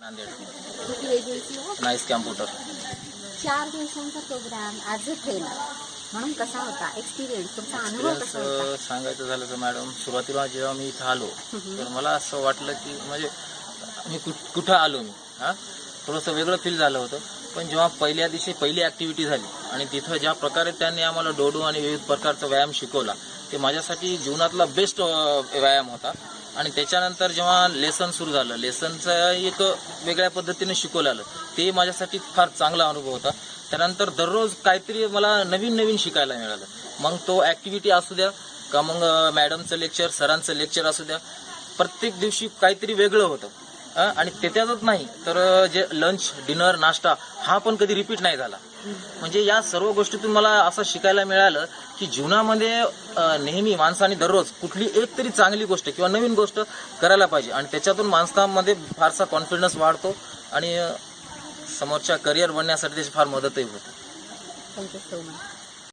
नांदेड. किती वेगळी हो. Nice computer. 4 दिवसांचा प्रोग्राम ॲज अ ट्रेनर म्हणून कसा होता एक्सपिरियन्स, तुमचा अनुभव कसा होता? एक्सपिरियन्स सांगायचं झालं तर मॅडम, सुरुवातीला जेव्हा मी इथं आलो तर मला असं वाटलं की म्हणजे मी कुठं आलो मी, थोडंसं वेगळं फील झालं होतं. पण जेव्हा पहिल्या दिवशी पहिली ॲक्टिव्हिटी झाली आणि तिथं ज्या प्रकारे त्यांनी आम्हाला डोडो आणि विविध प्रकारचा व्यायाम शिकवला, ते माझ्यासाठी जीवनातला बेस्ट व्यायाम होता. आणि त्याच्यानंतर जेव्हा लेसन सुरू झालं, लेसनचं एक वेगळ्या पद्धतीने शिकवलं आलं, ते माझ्यासाठी फार चांगला अनुभव होता. त्यानंतर दररोज काहीतरी मला नवीन नवीन शिकायला मिळालं. मग तो ॲक्टिव्हिटी असू द्या का मग मॅडमचं लेक्चर, सरांचं लेक्चर असू द्या, प्रत्येक दिवशी काहीतरी वेगळं होतं. आणि त्याच्यातच नाही तर जे लंच, डिनर, नाश्ता हा पण कधी रिपीट नाही झाला. म्हणजे या सर्व गोष्टीतून मला असं शिकायला मिळालं की जीवनामध्ये नेहमी माणसाने दररोज कुठली एक तरी चांगली गोष्ट किंवा नवीन गोष्ट करायला पाहिजे आणि त्याच्यातून माणसामध्ये फारसा कॉन्फिडन्स वाढतो आणि समोरच्या करिअर बनण्यासाठी त्याची फार मदतही होते. Thank you so much.